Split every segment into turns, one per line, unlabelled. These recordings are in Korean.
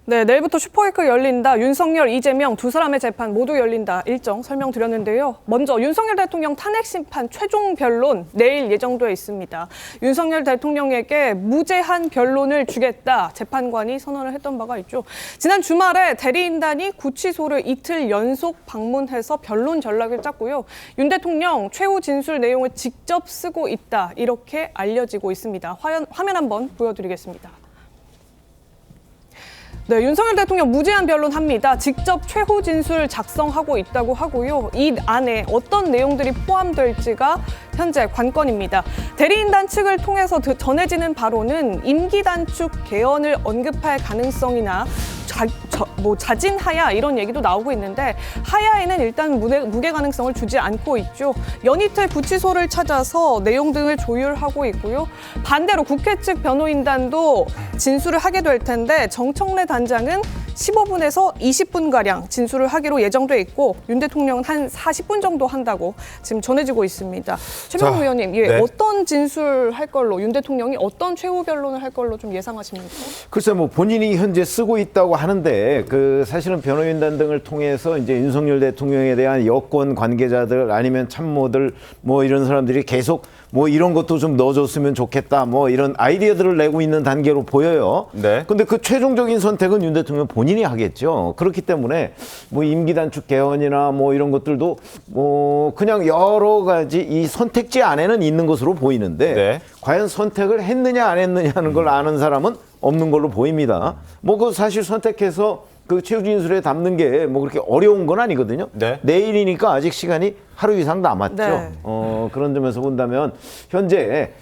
네, 내일부터 슈퍼위크 열린다. 윤석열, 이재명 두 사람의 재판 모두 열린다. 일정 설명드렸는데요. 먼저 윤석열 대통령 탄핵 심판 최종 변론 내일 예정돼 있습니다. 윤석열 대통령에게 무제한 변론을 주겠다. 재판관이 선언을 했던 바가 있죠. 지난 주말에 대리인단이 구치소를 이틀 연속 방문해서 변론 전략을 짰고요. 윤 대통령 최후 진술 내용을 직접 쓰고 있다. 이렇게 알려지고 있습니다. 화면 한번 보여드리겠습니다. 네, 윤석열 대통령 무제한 변론합니다. 직접 최후 진술 작성하고 있다고 하고요. 이 안에 어떤 내용들이 포함될지가 현재 관건입니다. 대리인단 측을 통해서 전해지는 바로는 임기 단축 개헌을 언급할 가능성이나 자진하야 이런 얘기도 나오고 있는데 하야에는 일단 무게 가능성을 주지 않고 있죠. 연이틀 구치소를 찾아서 내용 등을 조율하고 있고요. 반대로 국회 측 변호인단도 진술을 하게 될 텐데 정청래 단장은 15분에서 20분가량 진술을 하기로 예정돼 있고 윤 대통령은 한 40분 정도 한다고 지금 전해지고 있습니다. 최명호 의원님,
네.
어떤 진술할 걸로 윤 대통령이 어떤 최후 변론을 할 걸로 좀 예상하십니까?
글쎄 뭐 본인이 현재 쓰고 있다고 하는데 사실은 변호인단 등을 통해서 이제 윤석열 대통령에 대한 여권 관계자들 아니면 참모들 뭐 이런 사람들이 계속 뭐 이런 것도 좀 넣어줬으면 좋겠다 뭐 이런 아이디어들을 내고 있는 단계로 보여요.
네.
근데 그 최종적인 선택은 윤 대통령 본인이 하겠죠. 그렇기 때문에 뭐 임기 단축 개헌이나 뭐 이런 것들도 뭐 그냥 여러 가지 이 선택지 안에는 있는 것으로 보이는데
네.
과연 선택을 했느냐 안 했느냐 하는 걸 아는 사람은 없는 걸로 보입니다. 뭐 그 사실 선택해서 그 최후 진술에 담는 게 뭐 그렇게 어려운 건 아니거든요.
네.
내일이니까 아직 시간이 하루 이상 남았죠.
네.
그런 점에서 본다면 현재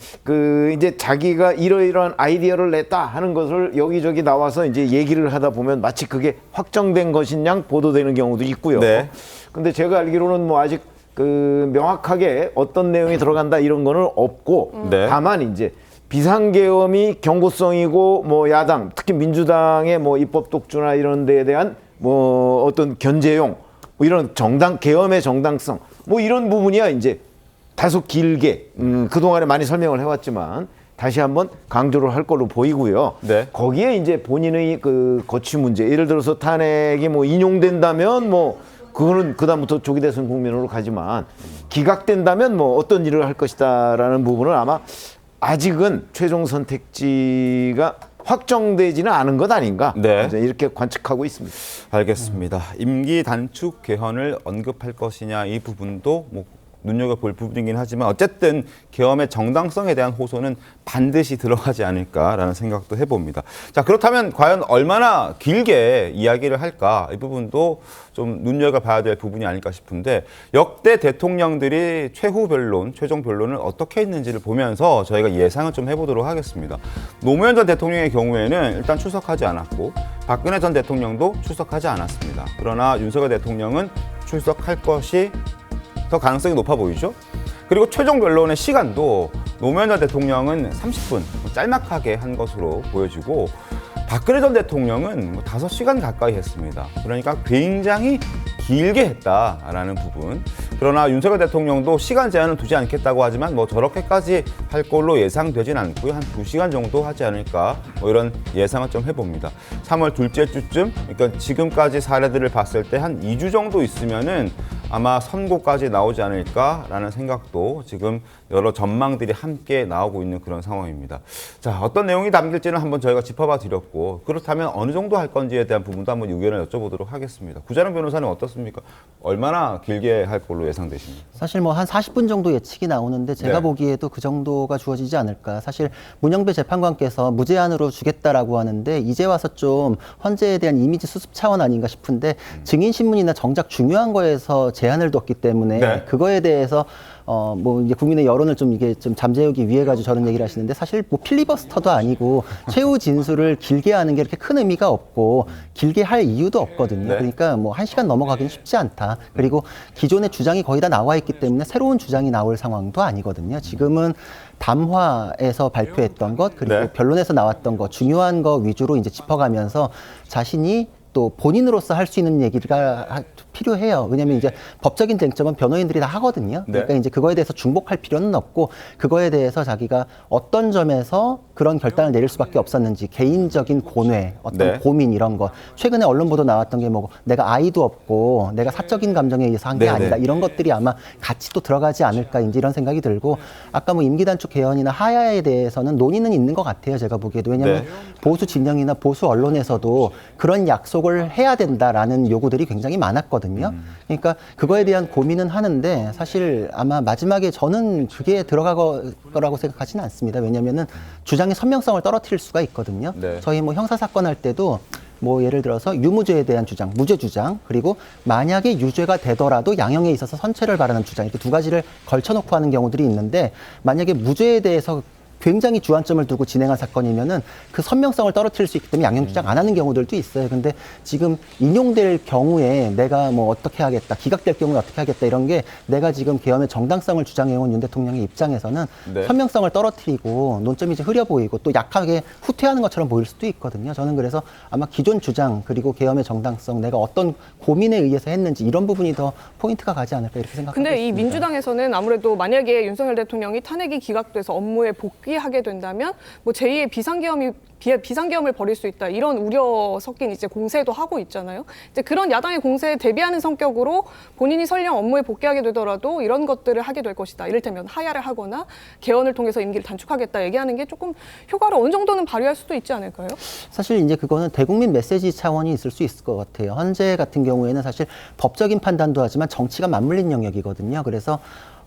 이제 자기가 이러이러한 아이디어를 냈다 하는 것을 여기저기 나와서 이제 얘기를 하다 보면 마치 그게 확정된 것인 양 보도되는 경우도 있고요.
네.
근데 제가 알기로는 뭐 아직 명확하게 어떤 내용이 들어간다 이런 거는 없고
네.
다만 이제 비상계엄이 경고성이고 뭐 야당 특히 민주당의 뭐 입법 독주나 이런 데에 대한 뭐 어떤 견제용 뭐 이런 계엄의 정당성 뭐 이런 부분이야 이제 다소 길게 그동안에 많이 설명을 해왔지만 다시 한번 강조를 할 걸로 보이고요.
네.
거기에 이제 본인의 거취 문제 예를 들어서 탄핵이 뭐 인용된다면 뭐 그거는 그다음부터 조기 대선 국면으로 가지만 기각된다면 뭐 어떤 일을 할 것이다라는 부분은 아마 아직은 최종 선택지가 확정되지는 않은 것 아닌가
네.
이렇게 관측하고 있습니다.
알겠습니다. 임기 단축 개헌을 언급할 것이냐 이 부분도 뭐 눈여겨볼 부분이긴 하지만 어쨌든 계엄의 정당성에 대한 호소는 반드시 들어가지 않을까라는 생각도 해봅니다. 자, 그렇다면 과연 얼마나 길게 이야기를 할까 이 부분도 좀 눈여겨봐야 될 부분이 아닐까 싶은데 역대 대통령들이 최후 변론, 최종 변론을 어떻게 했는지를 보면서 저희가 예상을 좀 해보도록 하겠습니다. 노무현 전 대통령의 경우에는 일단 출석하지 않았고 박근혜 전 대통령도 출석하지 않았습니다. 그러나 윤석열 대통령은 출석할 것이 더 가능성이 높아 보이죠. 그리고 최종 변론의 시간도 노무현 전 대통령은 30분 짤막하게 한 것으로 보여지고 박근혜 전 대통령은 5시간 가까이 했습니다. 그러니까 굉장히 길게 했다라는 부분. 그러나 윤석열 대통령도 시간 제한은 두지 않겠다고 하지만 뭐 저렇게까지 할 걸로 예상되진 않고요. 한 2시간 정도 하지 않을까 뭐 이런 예상을 좀 해봅니다. 3월 둘째 주쯤, 그러니까 지금까지 사례들을 봤을 때 한 2주 정도 있으면은 아마 선고까지 나오지 않을까라는 생각도 지금 여러 전망들이 함께 나오고 있는 그런 상황입니다. 자, 어떤 내용이 담길지는 한번 저희가 짚어봐 드렸고 그렇다면 어느 정도 할 건지에 대한 부분도 한번 의견을 여쭤보도록 하겠습니다. 구자룡 변호사는 어떻습니까? 얼마나 길게 할 걸로 예상되십니까?
사실 뭐 한 40분 정도 예측이 나오는데 제가
네.
보기에도 그 정도가 주어지지 않을까. 사실 문영배 재판관께서 무제한으로 주겠다라고 하는데 이제 와서 좀 헌재에 대한 이미지 수습 차원 아닌가 싶은데 증인신문이나 정작 중요한 거에서 제한을 뒀기 때문에
네.
그거에 대해서 뭐 이제 국민의 여론을 좀 이게 좀 잠재우기 위해 가지고 저런 얘기를 하시는데 사실 뭐 필리버스터도 아니고 최후 진술을 길게 하는 게 이렇게 큰 의미가 없고 길게 할 이유도 없거든요.
네.
그러니까 뭐 1시간 넘어가기는 쉽지 않다. 그리고 기존의 주장이 거의 다 나와 있기 때문에 새로운 주장이 나올 상황도 아니거든요. 지금은 담화에서 발표했던 것 그리고
네.
변론에서 나왔던 것 중요한 거 위주로 이제 짚어가면서 자신이 또 본인으로서 할 수 있는 얘기가 필요해요. 왜냐하면 이제 법적인 쟁점은 변호인들이 다 하거든요. 그러니까
네.
이제 그거에 대해서 중복할 필요는 없고 그거에 대해서 자기가 어떤 점에서 그런 결단을 내릴 수밖에 없었는지 개인적인 고뇌, 어떤
네.
고민 이런 거. 최근에 언론 보도 나왔던 게 뭐 내가 아이도 없고 내가 사적인 감정에 의해서 한 게
네,
아니다.
네.
이런 것들이 아마 같이 또 들어가지 않을까 이제 이런 생각이 들고 아까 뭐 임기 단축 개헌이나 하야에 대해서는 논의는 있는 것 같아요. 제가 보기에도 왜냐하면
네.
보수 진영이나 보수 언론에서도 그런 약속을 해야 된다라는 요구들이 굉장히 많았거든요. 그러니까 그거에 대한 고민은 하는데 사실 아마 마지막에 저는 그게 들어갈 거라고 생각하지는 않습니다. 왜냐하면은 주장의 선명성을 떨어뜨릴 수가 있거든요.
네.
저희 뭐 형사 사건 할 때도 뭐 예를 들어서 유무죄에 대한 주장, 무죄 주장, 그리고 만약에 유죄가 되더라도 양형에 있어서 선처를 바라는 주장 이렇게 두 가지를 걸쳐놓고 하는 경우들이 있는데 만약에 무죄에 대해서 굉장히 주안점을 두고 진행한 사건이면은 그 선명성을 떨어뜨릴 수 있기 때문에 양형 주장 안 하는 경우들도 있어요. 근데 지금 인용될 경우에 내가 뭐 어떻게 하겠다, 기각될 경우에 어떻게 하겠다 이런 게 내가 지금 계엄의 정당성을 주장해온 윤 대통령의 입장에서는
네.
선명성을 떨어뜨리고 논점이 이제 흐려 보이고 또 약하게 후퇴하는 것처럼 보일 수도 있거든요. 저는 그래서 아마 기존 주장 그리고 계엄의 정당성 내가 어떤 고민에 의해서 했는지 이런 부분이 더 포인트가 가지 않을까 이렇게 생각합니다.
근데 이 민주당에서는 아무래도 만약에 윤석열 대통령이 탄핵이 기각돼서 업무에 복귀하게 된다면 뭐 제2의 비상계엄을 벌일 수 있다 이런 우려 섞인 이제 공세도 하고 있잖아요. 이제 그런 야당의 공세에 대비하는 성격으로 본인이 설령 업무에 복귀하게 되더라도 이런 것들을 하게 될 것이다. 이를테면 하야를 하거나 개헌을 통해서 임기를 단축하겠다 얘기하는 게 조금 효과를 어느 정도는 발휘할 수도 있지 않을까요?
사실 이제 그거는 대국민 메시지 차원이 있을 수 있을 것 같아요. 헌재 같은 경우에는 사실 법적인 판단도 하지만 정치가 맞물린 영역이거든요. 그래서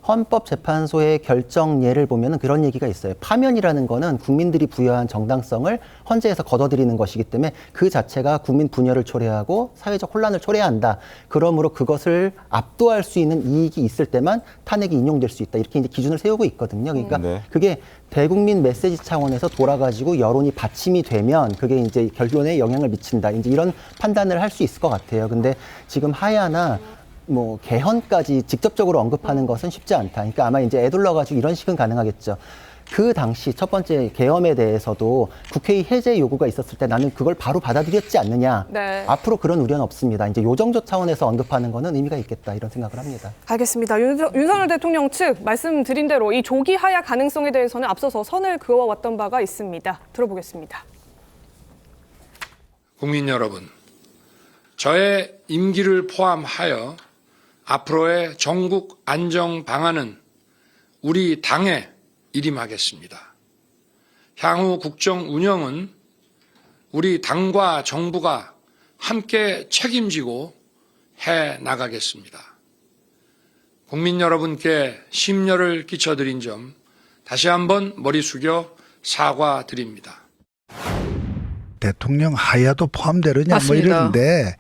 헌법재판소의 결정예를 보면은 그런 얘기가 있어요. 파면이라는 거는 국민들이 부여한 정당성을 헌재에서 걷어들이는 것이기 때문에 그 자체가 국민 분열을 초래하고 사회적 혼란을 초래한다. 그러므로 그것을 압도할 수 있는 이익이 있을 때만 탄핵이 인용될 수 있다. 이렇게 이제 기준을 세우고 있거든요. 그러니까
네.
그게 대국민 메시지 차원에서 돌아가지고 여론이 받침이 되면 그게 이제 결론에 영향을 미친다. 이제 이런 판단을 할 수 있을 것 같아요. 근데 지금 하야나 뭐 개헌까지 직접적으로 언급하는 것은 쉽지 않다. 그러니까 아마 이제 애둘러 가지고 이런 식은 가능하겠죠. 그 당시 첫 번째 계엄에 대해서도 국회의 해제 요구가 있었을 때 나는 그걸 바로 받아들였지 않느냐.
네.
앞으로 그런 우려는 없습니다. 이제 요 정도 차원에서 언급하는 거는 의미가 있겠다 이런 생각을 합니다.
알겠습니다. 윤석열 대통령 측 말씀드린 대로 이 조기 하야 가능성에 대해서는 앞서서 선을 그어왔던 바가 있습니다. 들어보겠습니다.
국민 여러분, 저의 임기를 포함하여 앞으로의 전국 안정 방안은 우리 당에 일임하겠습니다. 향후 국정 운영은 우리 당과 정부가 함께 책임지고 해 나가겠습니다. 국민 여러분께 심려를 끼쳐드린 점 다시 한번 머리 숙여 사과드립니다.
대통령 하야도 포함되느냐
맞습니다.
뭐 이러는데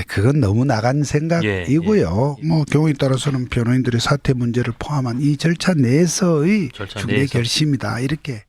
그건 너무 나간 생각이고요. 뭐 경우에 따라서는 변호인들의 사퇴 문제를 포함한 이 절차 내에서의 중대 결심이다 이렇게.